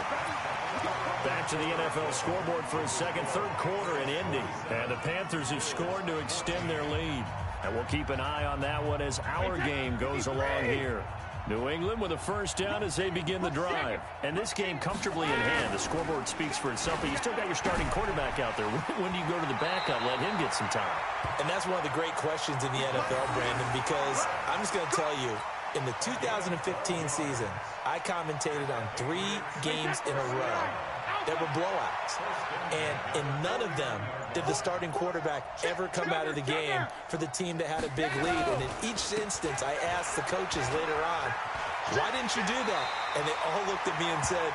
B: Back to the NFL scoreboard for a second, third quarter in Indy. And the Panthers have scored to extend their lead. And we'll keep an eye on that one as our game goes along here. New England with a first down as they begin the drive. And this game comfortably in hand. The scoreboard speaks for itself, but you still got your starting quarterback out there. When do you go to the backup? Let him get some time.
D: And that's one of the great questions in the NFL, Brandon, because I'm just going to tell you, in the 2015 season, I commentated on 3 games in a row. There were blowouts. And in none of them did the starting quarterback ever come out of the game for the team that had a big lead. And in each instance, I asked the coaches later on, why didn't you do that? And they all looked at me and said,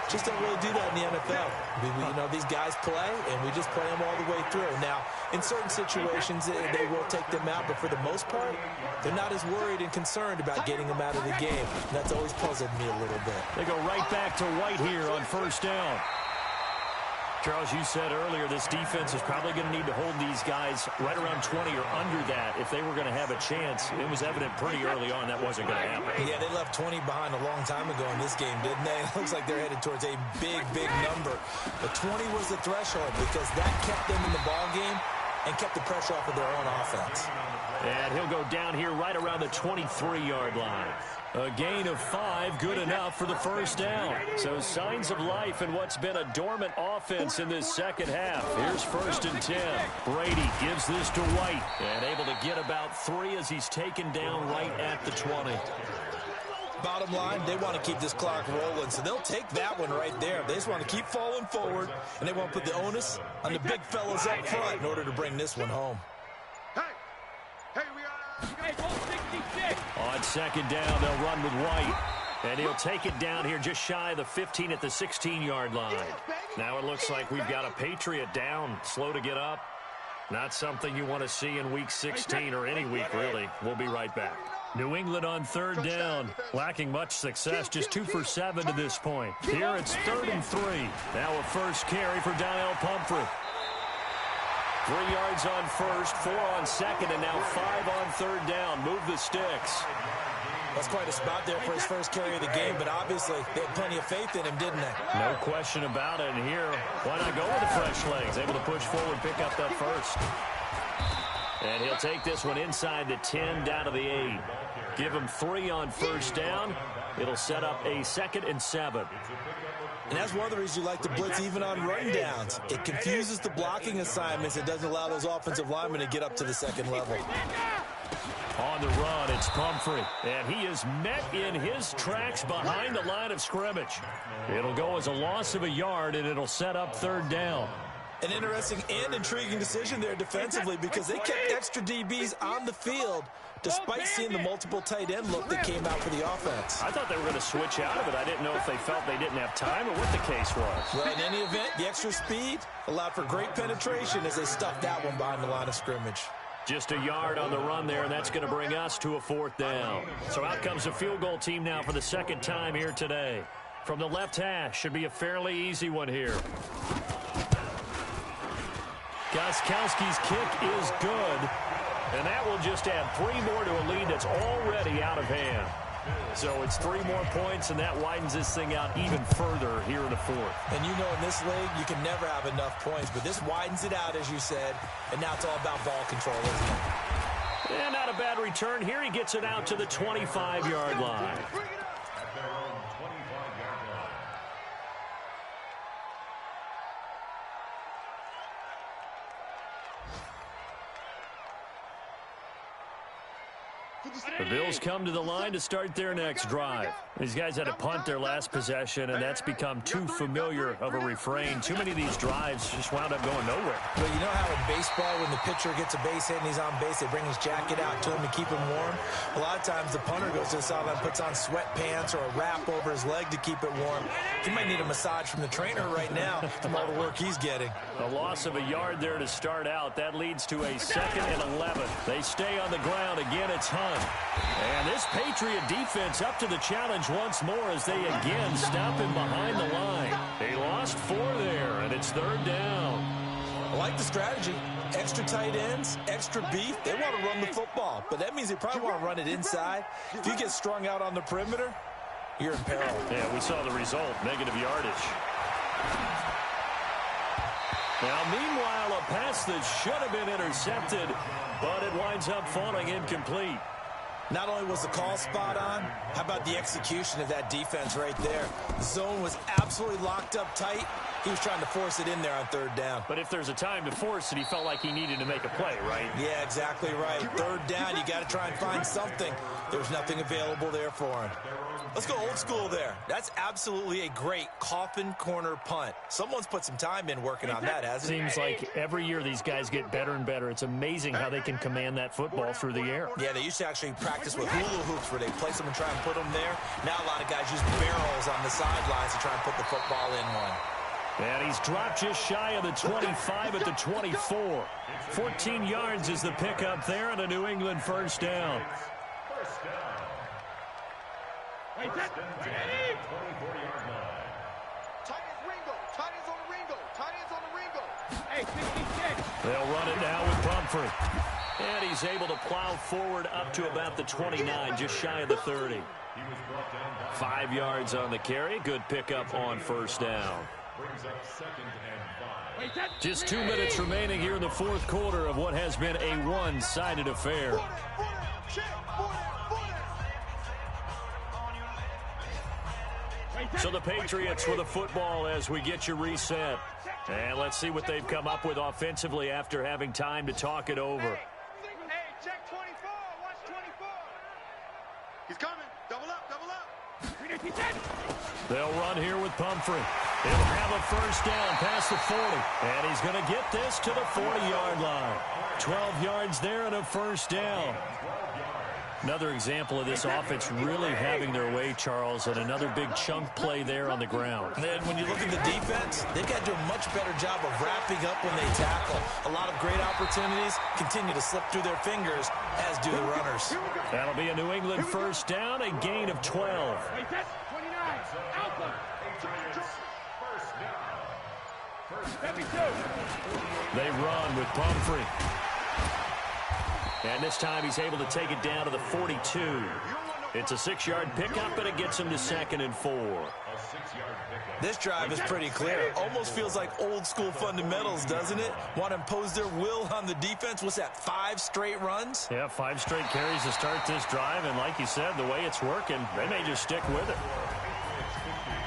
D: just don't really do that in the NFL. You know, these guys play, and we just play them all the way through. Now, in certain situations, they will take them out, but for the most part, they're not as worried and concerned about getting them out of the game. And that's always puzzled me a little bit.
B: They go right back to White here on first down. Charles, you said earlier this defense is probably going to need to hold these guys right around 20 or under that if they were going to have a chance. It was evident pretty early on that wasn't going to happen.
D: Yeah, they left 20 behind a long time ago in this game, didn't they? It looks like they're headed towards a big, big number. But 20 was the threshold because that kept them in the ball game and kept the pressure off of their own offense.
B: And he'll go down here right around the 23-yard line. A gain of 5, good enough for the first down. So signs of life in what's been a dormant offense in this second half. Here's 1st and 10. Brady gives this to White and able to get about 3 as he's taken down right at the 20.
D: Bottom line, they want to keep this clock rolling, so they'll take that one right there. They just want to keep falling forward, and they want to put the onus on the big fellas up front in order to bring this one home.
B: On 2nd down, they'll run with White. And he'll take it down here just shy of the 15 at the 16-yard line. Now it looks like we've got a Patriot down, slow to get up. Not something you want to see in Week 16 or any week, really. We'll be right back. New England on 3rd down, lacking much success, just 2 for 7 to this point. Here it's 3rd and 3. Now a first carry for Donnell Pumphrey. 3 yards on 1st, 4 on 2nd, and now 5 on 3rd down. Move the sticks.
D: That's quite a spot there for his first carry of the game, but obviously they had plenty of faith in him, didn't they?
B: No question about it. And here, why not go with the fresh legs? Able to push forward, pick up that first. And he'll take this one inside the 10, down to the 8. Give him 3 on 1st down. It'll set up a 2nd and 7.
D: And that's one of the reasons you like to blitz even on rundowns. It confuses the blocking assignments. It doesn't allow those offensive linemen to get up to the 2nd level.
B: On the run, it's Pumphrey. And he is met in his tracks behind the line of scrimmage. It'll go as a loss of a yard, and it'll set up 3rd down.
D: An interesting and intriguing decision there defensively because they kept extra DBs on the field despite seeing the multiple tight end look that came out for the offense.
B: I thought they were going to switch out of it. I didn't know if they felt they didn't have time or what the case was.
D: Well, in any event, the extra speed allowed for great penetration as they stuffed that one behind the line of scrimmage.
B: Just a yard on the run there, and that's going to bring us to a 4th down. So out comes a field goal team now for the 2nd time here today. From the left hash, should be a fairly easy one here. Gostkowski's kick is good, and that will just add 3 more to a lead that's already out of hand. So it's 3 more points, and that widens this thing out even further here in the 4th.
D: And you know in this league, you can never have enough points, but this widens it out, as you said, and now it's all about ball control, isn't it?
B: And not a bad return here. He gets it out to the 25-yard line. The Bills come to the line to start their next drive. These guys had to punt their last possession, and that's become too familiar of a refrain. Too many of these drives just wound up going nowhere.
D: Well, you know how in baseball, when the pitcher gets a base hit and he's on base, they bring his jacket out to him to keep him warm? A lot of times the punter goes to the sideline, puts on sweatpants or a wrap over his leg to keep it warm. He might need a massage from the trainer right now from all the work he's getting.
B: A loss of a yard there to start out. That leads to a 2nd and 11. They stay on the ground. Again, it's Hunt. And this Patriot defense up to the challenge once more as they again stop him behind the line. They lost 4 there, and it's 3rd down.
D: I like the strategy. Extra tight ends, extra beef. They want to run the football, but that means they probably want to run it inside. If you get strung out on the perimeter, you're in peril.
B: Yeah, we saw the result, negative yardage. Now, meanwhile, a pass that should have been intercepted, but it winds up falling incomplete.
D: Not only was the call spot on, how about the execution of that defense right there? The zone was absolutely locked up tight. He was trying to force it in there on 3rd down.
B: But if there's a time to force it, he felt like he needed to make a play, right?
D: Yeah, exactly right. 3rd down, you got to try and find something. There's nothing available there for him. Let's go old school there. That's absolutely a great coffin corner punt. Someone's put some time in working on that, hasn't it?
B: Seems like every year these guys get better and better. It's amazing how they can command that football through the air.
D: Yeah, they used to actually practice with hula hoops where they place them and try and put them there. Now a lot of guys use barrels on the sidelines to try and put the football in one.
B: And he's dropped just shy of the 25 at the 24. 14 yards is the pickup there and a New England 1st down.
C: Wait, that, ready?
E: 24-yard line.
A: Tight ends Ringo. Tight ends on the Ringo. Tight ends on the Ringo.
C: Hey, 56.
B: They'll run it now with Pumphrey. And he's able to plow forward up to about the 29, just shy of the 30. 5 yards on the carry. Good pickup on 1st down.
E: Brings up 2nd and 5.
B: Just 2 minutes remaining here in the 4th quarter of what has been a one-sided affair. So the Patriots with the football as we get you reset. And let's see what they've come up with offensively after having time to talk it over.
C: Hey, check 24. Watch 24. He's coming. Double up, double up.
B: They'll run here with Pumphrey. He'll have a first down past the 40. And he's going to get this to the 40-yard line. 12 yards there and a first down. Another example of this offense really having their way, Charles, and another big chunk play there on the ground.
D: And then when you look at the defense, they've got to do a much better job of wrapping up when they tackle. A lot of great opportunities continue to slip through their fingers, as do the runners.
B: That'll be a New England first down, a gain of 12. They run with Pumphrey. And this time he's able to take it down to the 42. It's a 6-yard pickup, and it gets him to 2nd and 4.
D: This drive is pretty clear. Almost feels like old-school fundamentals, doesn't it? Want to impose their will on the defense. What's that, 5 straight runs?
B: Yeah, 5 straight carries to start this drive, and like you said, the way it's working, they may just stick with it.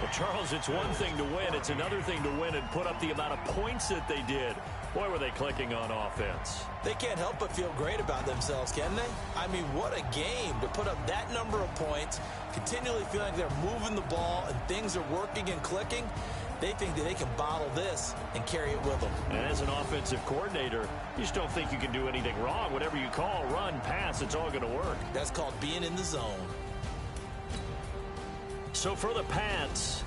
B: Well, Charles, it's one thing to win. It's another thing to win and put up the amount of points that they did. Boy, were they clicking on offense.
D: They can't help but feel great about themselves, can they? I mean, what a game to put up that number of points, continually feeling like they're moving the ball and things are working and clicking. They think that they can bottle this and carry it with them.
B: And as an offensive coordinator, you just don't think you can do anything wrong. Whatever you call, run, pass, it's all going to work.
D: That's called being in the zone.
B: So for the Pats,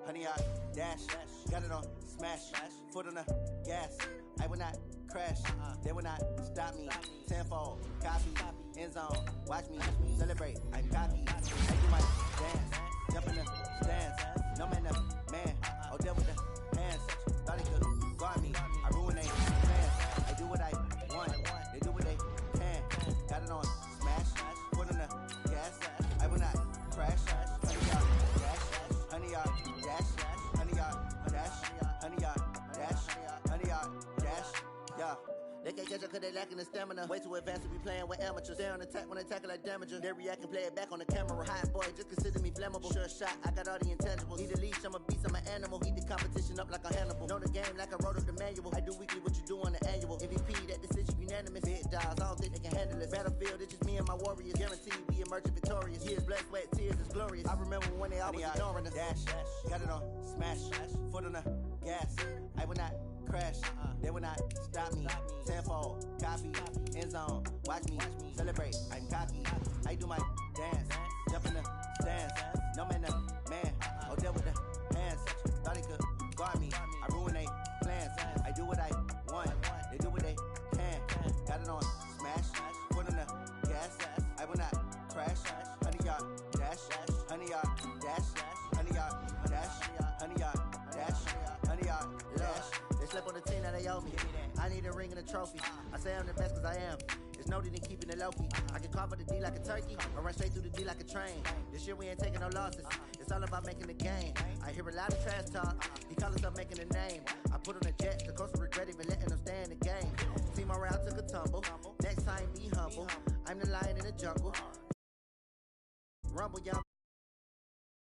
F: Honey, I dash, got it on smash, foot on the gas. I will not crash, they will not stop me. Tenfold, copy, end zone, watch me celebrate. I'm cocky, I do my dance, jump in the stands. No man, the man, oh, there with the hands. Thought he could guard me, I ruin they plans. I do what I want, they do what they can. Got it on smash, foot on the gas. I will not crash, honey, y'all dash, honey, y'all dash, honey, y'all dash, honey, y'all dash, honey, y'all dash, yeah. They can't catch up cause they lacking the stamina. Way too advanced to be playing with amateurs. Stay on attack when they tackle like damager. They react and play it back on the camera. Hot boy, just consider me flammable. Sure shot, I got all the intangibles. Need a leash, I'm a beast, I'm an animal. Eat the competition up like a Hannibal. Know the game like I wrote up the manual. I do weekly what you do on the annual. MVP, that decision unanimous. Big dogs, I don't think they can handle it. Battlefield, it's just me and my warriors. Guaranteed we emerge victorious. Years, blood, sweat, tears, it's glorious. I remember when they always ignoring us. Dash, got it on smash, foot on the gas. I will not crash, they will not stop me. Tenfold, copy, end zone, watch me celebrate. I'm cocky, I do my dance, jump in the stands. No man, the man, oh, there with the hands. Thought he could guard me, I ruin they plans. I do what I want, they do what they can. Got it on smash, foot on the gas. I will not crash, honey, y'all dash, honey, y'all dash, honey, y'all dash, honey, y'all dash, honey, y'all dash. They slept on the team that they owe me. I need a ring and a trophy. I say I'm the best cause I am. It's no need in keeping it low-key. I can carve up the D like a turkey or run straight through the D like a train. This year we ain't taking no losses. It's all about making the game. I hear a lot of trash talk. He call himself making a name. I put on the Jets. The coach will regret even letting them stay in the game. Team morale took a tumble. Next time be humble. I'm the lion in the jungle. Rumble, y'all.